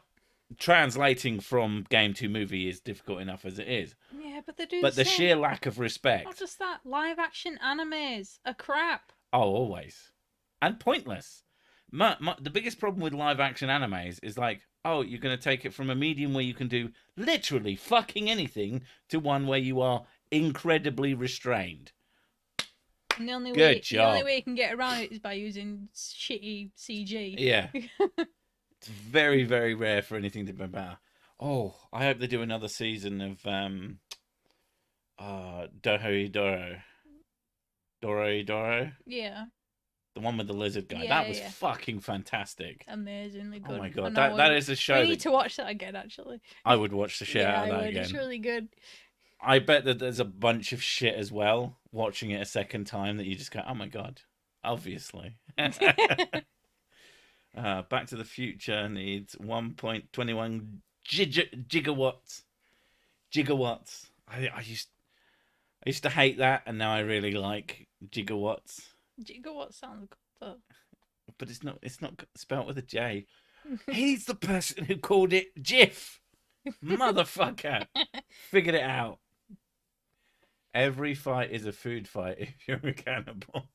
translating from game to movie is difficult enough as it is. Yeah, but they do. But the sheer lack of respect. Not just that, live action animes are crap. Oh, always. And pointless. The biggest problem with live action animes is like, oh, you're going to take it from a medium where you can do literally fucking anything to one where you are incredibly restrained. And the only way you can get around it is by using shitty CG. Yeah. It's very, very rare for anything to be better. Oh, I hope they do another season of Doro. Yeah. The one with the lizard guy. That was fucking fantastic. Amazingly good. Oh my god, that is a show. We need to watch that again, actually. I would watch the shit out of that again. It's really good. I bet that there's a bunch of shit as well, watching it a second time, that you just go, oh my god, obviously. Back to the Future needs 1.21 gigawatts. Gigawatts. I used to hate that, and now I really like gigawatts. Gigawatt sounds good though. But it's not spelled with a J. He's the person who called it GIF. Motherfucker. Figured it out. Every fight is a food fight if you're a cannibal.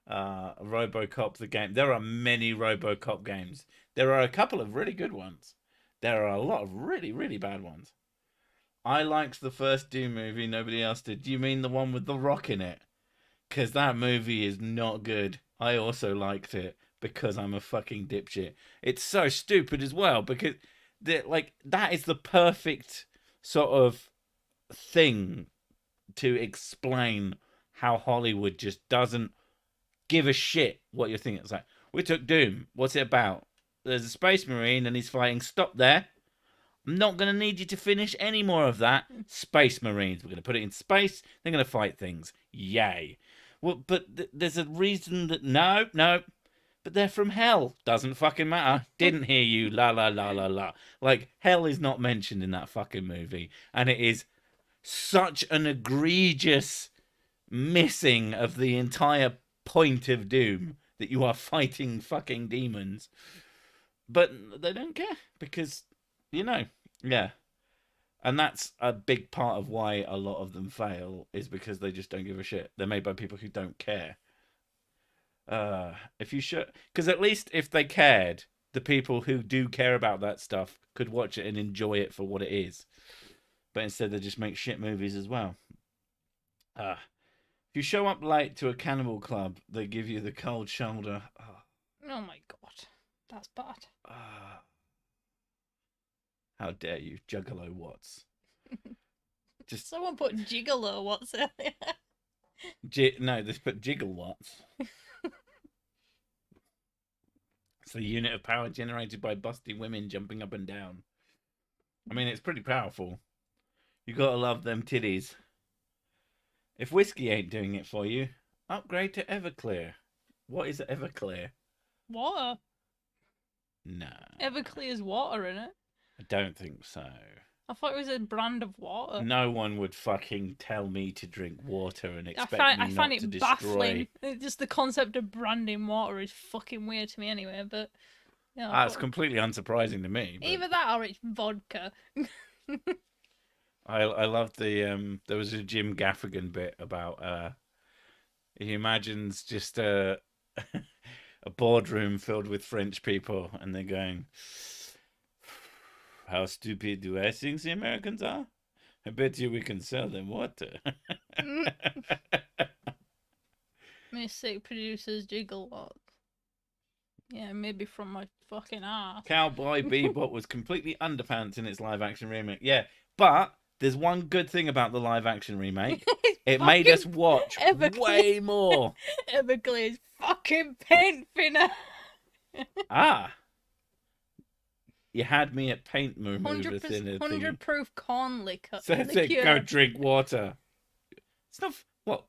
RoboCop the game. There are many RoboCop games. There are a couple of really good ones. There are a lot of really, really bad ones. I liked the first Doom movie. Nobody else did. Do you mean the one with The Rock in it? Because that movie is not good. I also liked it because I'm a fucking dipshit. It's so stupid as well because that is the perfect sort of thing to explain how Hollywood just doesn't give a shit what you're thinking. It's like, we took Doom. What's it about? There's a space marine and he's fighting. Stop there. I'm not going to need you to finish any more of that. Space marines. We're going to put it in space. They're going to fight things. Yay. Well, but there's a reason that... No. But they're from hell. Doesn't fucking matter. Didn't hear you. La, la, la, la, la. Like, hell is not mentioned in that fucking movie. And it is such an egregious missing of the entire point of Doom that you are fighting fucking demons. But they don't care because, yeah. And that's a big part of why a lot of them fail, is because they just don't give a shit. They're made by people who don't care. Because at least if they cared, the people who do care about that stuff could watch it and enjoy it for what it is. But instead they just make shit movies as well. If you show up late to a cannibal club, they give you the cold shoulder. Oh my god. That's bad. How dare you, Juggalo Watts? Just someone put Gigolo Watts earlier. No, they put Jiggle Watts. It's the unit of power generated by busty women jumping up and down. I mean, it's pretty powerful. You gotta love them titties. If whiskey ain't doing it for you, upgrade to Everclear. What is Everclear? Water. No. Everclear's water in it. I don't think so. I thought it was a brand of water. No one would fucking tell me to drink water and expect I me find not to it baffling. destroy. Just the concept of branding water is fucking weird to me anyway, but... You know, It's completely unsurprising to me. But either that or it's vodka. I loved the there was a Jim Gaffigan bit about he imagines just a boardroom filled with French people and they're going, how stupid do I think the Americans are? I bet you we can sell them water. Music producers gigawatts. Yeah, maybe from my fucking ass. Cowboy Bebop was completely underpants in its live action remake. Yeah, but there's one good thing about the live action remake. It made us watch way more. Everclear's fucking paint thinner. You had me at paint remover thinner. 100 proof corn liquor. So go drink water. It's not what,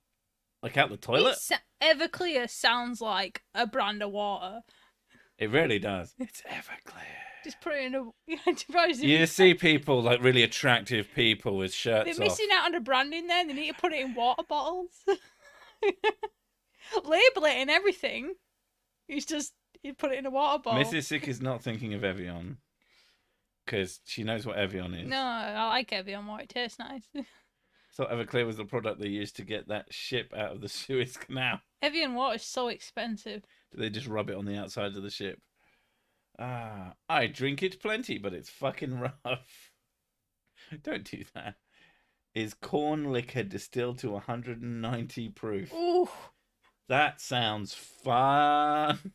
like out the toilet. Everclear sounds like a brand of water. It really does. It's Everclear. Just put it in a. You see people, like really attractive people with shirts off. They're missing out on the branding there. They need to put it in water bottles. Label it and everything. You put it in a water bottle. Mrs. Sick is not thinking of Evian. Because she knows what Evian is. No, I like Evian more. It tastes nice. So Everclear was the product they used to get that ship out of the Suez Canal. Evian water is so expensive. Do they just rub it on the outside of the ship? I drink it plenty, but it's fucking rough. Don't do that. Is corn liquor distilled to 190 proof? Ooh. That sounds fun.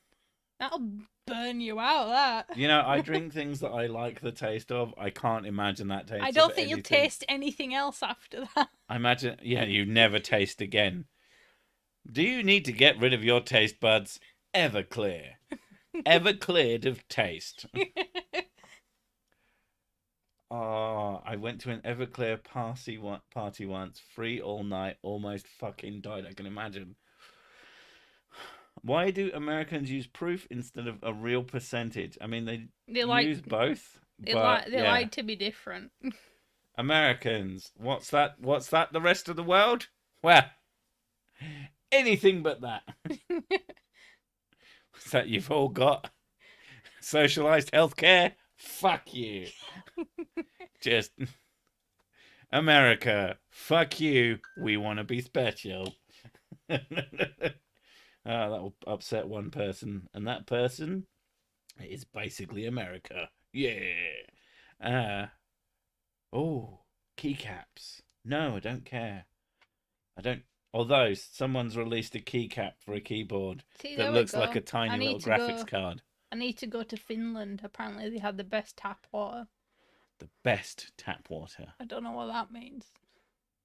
That'll burn you out, that. You know, I drink things that I like the taste of. I can't imagine that taste. I don't think you'll taste anything else after that. I imagine, yeah, you never taste again. Do you need to get rid of your taste buds? Everclear. Evercleared of taste. I went to an Everclear party once. Free all night. Almost fucking died. I can imagine. Why do Americans use proof instead of a real percentage? I mean, they use both. They like to be different. Americans, what's that? What's that? The rest of the world? Well, anything but that. What's that you've all got? Socialized healthcare? Fuck you. Just America. Fuck you. We want to be special. That will upset one person, and that person is basically America. Yeah. Keycaps. No, I don't care. I don't. Although someone's released a keycap for a keyboard that looks like a tiny little graphics card. I need to go to Finland. Apparently, they had the best tap water. The best tap water. I don't know what that means.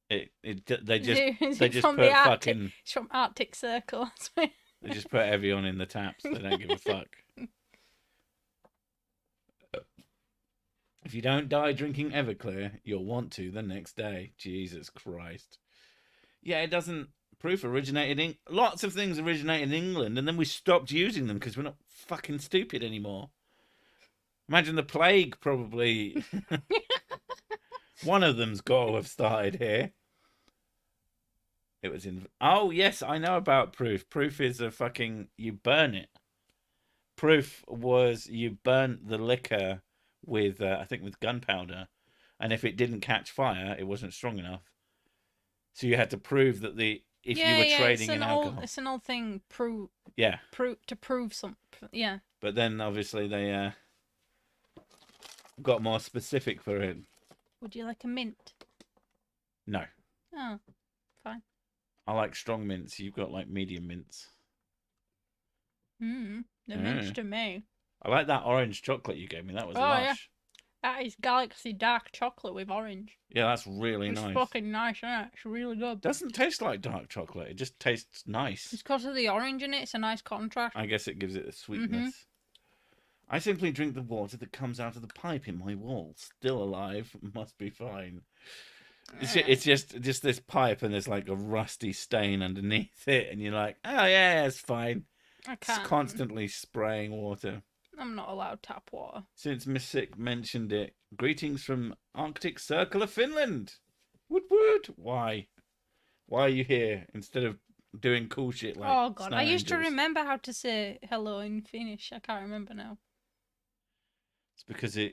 They just put put fucking. It's from Arctic Circle. They just put Evian in the taps. They don't give a fuck. If you don't die drinking Everclear, you'll want to the next day. Jesus Christ. Yeah, it doesn't. Proof originated in. Lots of things originated in England, and then we stopped using them because we're not fucking stupid anymore. Imagine the plague, probably. One of them's got to have started here. It was in. Oh, yes, I know about proof. Proof is a fucking. You burn it. Proof was you burnt the liquor with, I think, with gunpowder. And if it didn't catch fire, it wasn't strong enough. So you had to prove that if you were trading in alcohol. It's an old thing. To prove something. Yeah. But then, obviously, they got more specific for it. Would you like a mint? No. Oh, fine. I like strong mints. You've got, like, medium mints. The mints to me. I like that orange chocolate you gave me. That was lush. Yeah. That is Galaxy dark chocolate with orange. Yeah, that's really nice. It's fucking nice, isn't it? It's really good. Doesn't taste like dark chocolate. It just tastes nice. It's because of the orange in it. It's a nice contrast. I guess it gives it a sweetness. I simply drink the water that comes out of the pipe in my wall. Still alive. Must be fine. It's just this pipe, and there's like a rusty stain underneath it, and you're like, oh yeah, it's fine. I It's can't. constantly spraying water. I'm not allowed tap water. Since Miss Sick mentioned it, greetings from Arctic Circle of Finland. Woot woot. Why? Why are you here instead of doing cool shit like Oh god, snow I used to angels? remember how to say hello in Finnish. I can't remember now. It's because you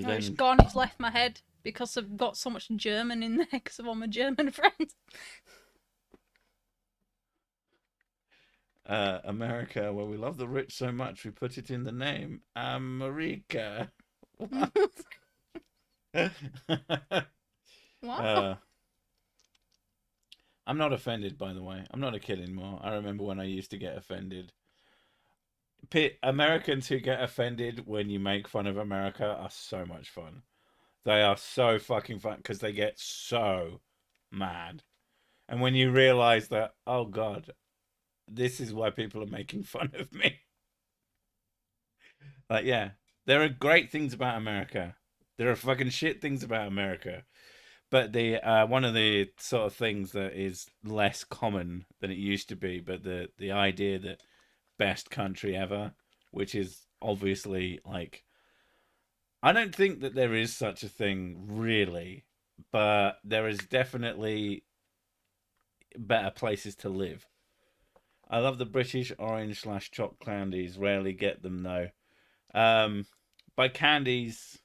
No, it's then gone. It's left my head because I've got so much German in there because of all my German friends. America, where we love the rich so much we put it in the name America. What? I'm not offended, by the way. I'm not a kid anymore. I remember when I used to get offended. Americans who get offended when you make fun of America are so much fun. They are so fucking fun because they get so mad. And when you realize that, oh god, this is why people are making fun of me. Like, yeah, there are great things about America. There are fucking shit things about America. But the one of the sort of things that is less common than it used to be, but the idea that best country ever, which is obviously like, I don't think that there is such a thing really, but there is definitely better places to live. I love the British orange / choc candies. Rarely get them though. By candies,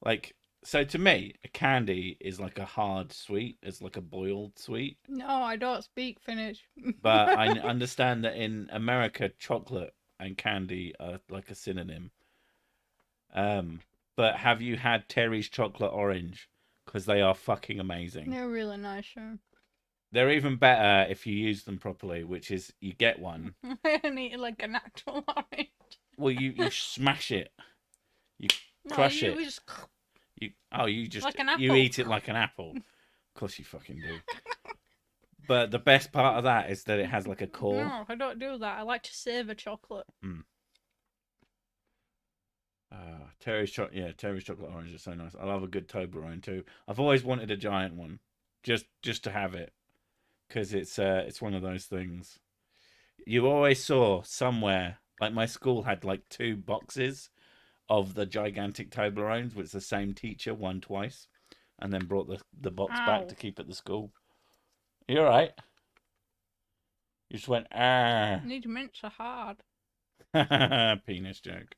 like, so to me, a candy is like a hard sweet. It's like a boiled sweet. No, I don't speak Finnish. But I understand that in America, chocolate and candy are like a synonym. But have you had Terry's chocolate orange? Because they are fucking amazing. They're really nice, sure. They're even better if you use them properly, which is you get one. I don't eat it like an actual orange. Well, you smash it, you No, crush you it. just You just like an you apple. eat it like an apple. Of course you fucking do. But the best part of that is that it has like a core. No, I don't do that. I like to savour chocolate. Terry's chocolate orange is so nice. I love a good Toblerone too. I've always wanted a giant one, just to have it, because it's one of those things. You always saw somewhere, like my school had like 2 boxes of the gigantic Toblerones, which the same teacher won twice, and then brought the box Ow. back to keep at the school. You're right. You just went These mints are hard. penis joke.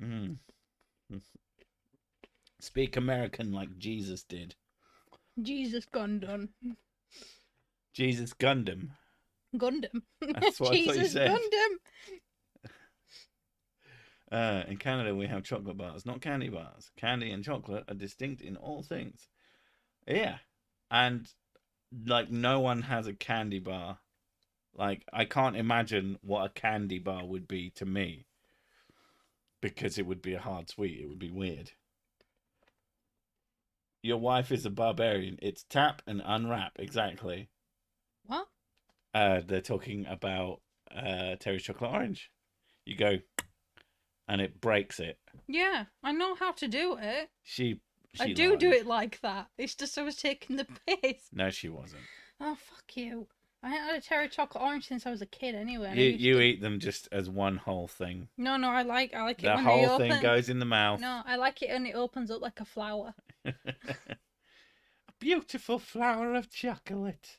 Mm. Speak American like Jesus did. Jesus Gundam. Jesus Gundam. Gundam. That's what I thought you Jesus said. Gundam. In Canada, we have chocolate bars, not candy bars. Candy and chocolate are distinct in all things. Yeah. And, like, no one has a candy bar. Like, I can't imagine what a candy bar would be to me. Because it would be a hard sweet. It would be weird. Your wife is a barbarian. It's tap and unwrap. Exactly. What? They're talking about Terry's chocolate orange. You go, and it breaks it. Yeah, I know how to do it. I do lied. it like that. It's just I was taking the piss. No, she wasn't. Oh, fuck you. I haven't had a Terry chocolate orange since I was a kid anyway. You eat them just as one whole thing. No, I like it The when whole they open. thing goes in the mouth. No, I like it when it opens up like a flower. A beautiful flower of chocolate.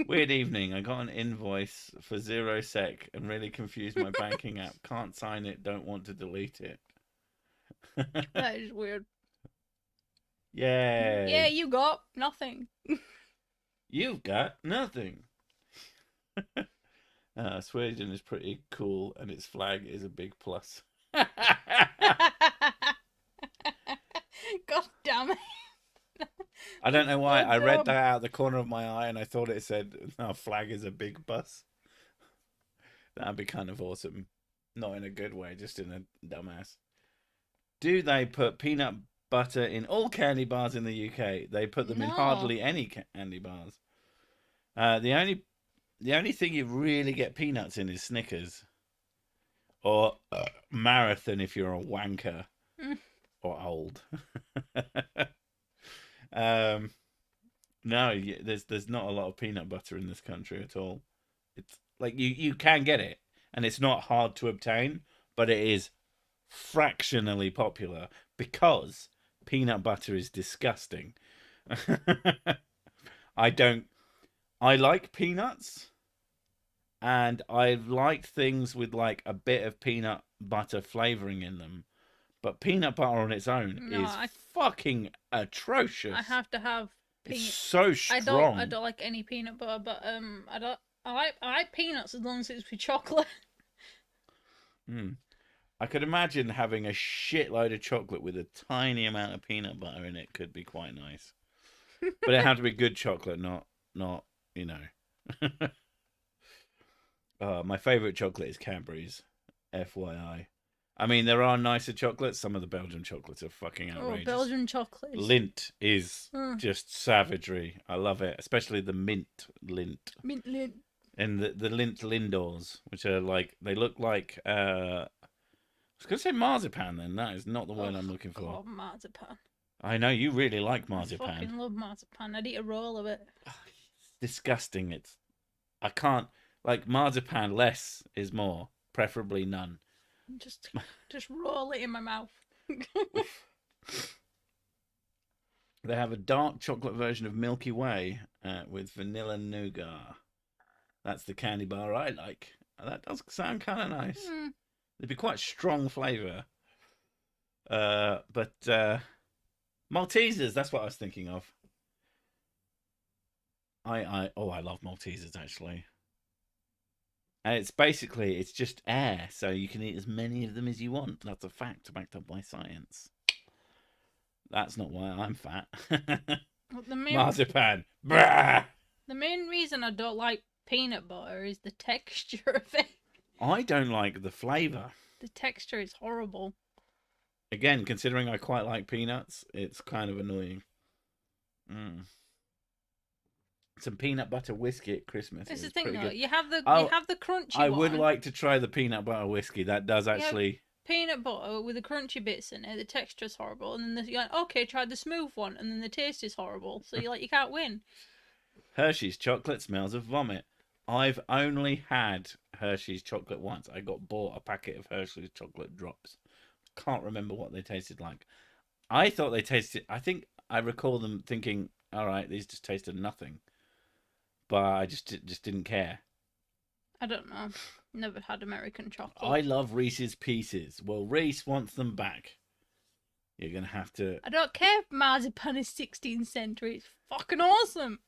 Weird evening. I got an invoice for 0 sec and really confused my banking app. Can't sign it. Don't want to delete it. That is weird. Yay. Yeah, you got nothing. You've got nothing. Sweden is pretty cool and its flag is a big plus. God damn it. I don't know why. So I read dumb. that out of the corner of my eye and I thought it said, "Our flag is a big bus." That'd be kind of awesome. Not in a good way, just in a dumbass. Do they put peanut butter in all candy bars in the UK? They put them in No. hardly any candy bars. The only thing you really get peanuts in is Snickers. Or Marathon if you're a wanker. Or old. Um, no, there's not a lot of peanut butter in this country at all. It's like you can get it, and it's not hard to obtain, but it is fractionally popular because peanut butter is disgusting. I don't. I like peanuts, and I like things with like a bit of peanut butter flavoring in them. But peanut butter on its own No, is I fucking I atrocious. have to have It's peanut. so I strong. don't like any peanut butter, but I like peanuts as long as it's with chocolate. Mm. I could imagine having a shitload of chocolate with a tiny amount of peanut butter in it could be quite nice. But it had to be good chocolate, not you know. My favorite chocolate is Cadbury's. FYI. I mean, there are nicer chocolates. Some of the Belgian chocolates are fucking Oh, outrageous. Belgian chocolate. Lint is just savagery. I love it, especially the mint lint. Mint lint. And the Lint Lindors, which are like they look like I was gonna say marzipan. Then that is not the word I'm looking for. God, marzipan. I know you really like I marzipan. fucking love marzipan. I'd eat a roll of it. It's disgusting. I can't like marzipan. Less is more. Preferably none. Just roll it in my mouth. They have a dark chocolate version of Milky Way with vanilla nougat. That's the candy bar I like. That does sound kind of nice. It'd be quite strong flavour. But Maltesers, that's what I was thinking of. I love Maltesers actually. And it's just air, so you can eat as many of them as you want. That's a fact backed up by science. That's not why I'm fat. Marzipan. Blah! The main reason I don't like peanut butter is the texture of it. I don't like the flavour. The texture is horrible. Again, considering I quite like peanuts, it's kind of annoying. Some peanut butter whiskey at Christmas. This is the thing, though. Good. You have the crunchy. I would like to try the peanut butter whiskey. That does actually. Peanut butter with the crunchy bits in it. The texture's horrible, and then you're like, okay, try the smooth one, and then the taste is horrible. So you're like, you can't win. Hershey's chocolate smells of vomit. I've only had Hershey's chocolate once. I got bought a packet of Hershey's chocolate drops. Can't remember what they tasted like. I thought they tasted. I think I recall them thinking, "All right, these just tasted nothing," but I just didn't care. I don't know. Never had American chocolate. I love Reese's Pieces. Well, Reese wants them back. You're gonna have to. I don't care if marzipan is 16th century. It's fucking awesome.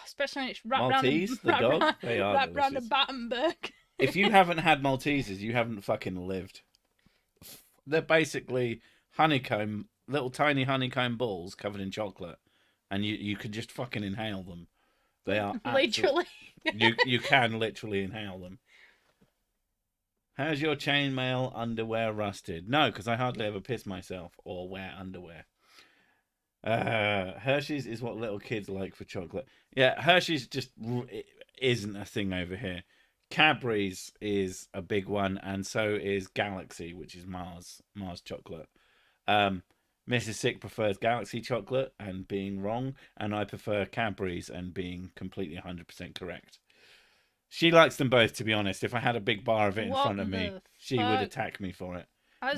Especially when it's wrapped Maltese, the dog, they are wrapped around a delicious. Battenberg. If you haven't had Maltesers, you haven't fucking lived. They're basically honeycomb, little tiny honeycomb balls covered in chocolate, and you can just fucking inhale them. They are literally. you can literally inhale them. How's your chainmail underwear rusted? No, because I hardly ever piss myself or wear underwear. Hershey's is what little kids like for chocolate. Yeah, Hershey's just isn't a thing over here. Cadbury's is a big one, and so is Galaxy, which is Mars chocolate. Mrs. Sick prefers Galaxy chocolate and being wrong, and I prefer Cadbury's and being completely 100% correct. She likes them both, to be honest. If I had a big bar of it in front of me, she would attack me for it.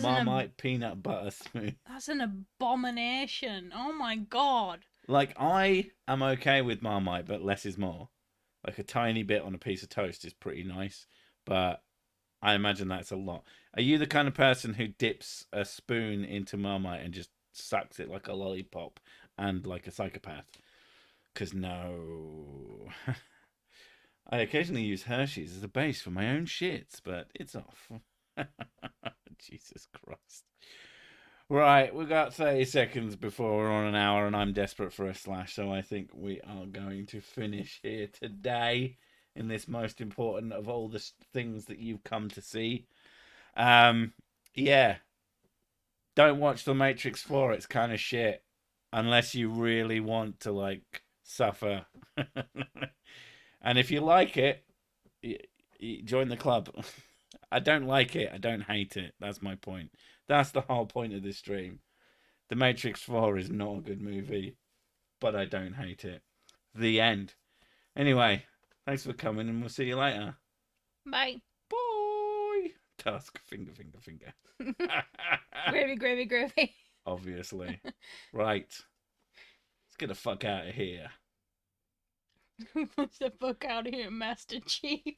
Marmite peanut butter smooth. That's an abomination. Oh my god. Like, I am okay with Marmite, but less is more. Like, a tiny bit on a piece of toast is pretty nice, but I imagine that's a lot. Are you the kind of person who dips a spoon into Marmite and just sucks it like a lollipop and like a psychopath? Because no. I occasionally use Hershey's as a base for my own shits, but it's off. Jesus Christ. Right, we've got 30 seconds before we're on an hour, and I'm desperate for a slash, so I think we are going to finish here today in this most important of all the things that you've come to see. Yeah. Don't watch The Matrix 4, it's kind of shit. Unless you really want to, like, suffer. And if you like it, join the club. I don't like it. I don't hate it. That's my point. That's the whole point of this stream. The Matrix 4 is not a good movie, but I don't hate it. The end. Anyway, thanks for coming, and we'll see you later. Bye. Bye. Tusk. Finger. Gravy, gravy, gravy. Obviously. Right. Let's get the fuck out of here. What's the fuck out of here, Master Chief?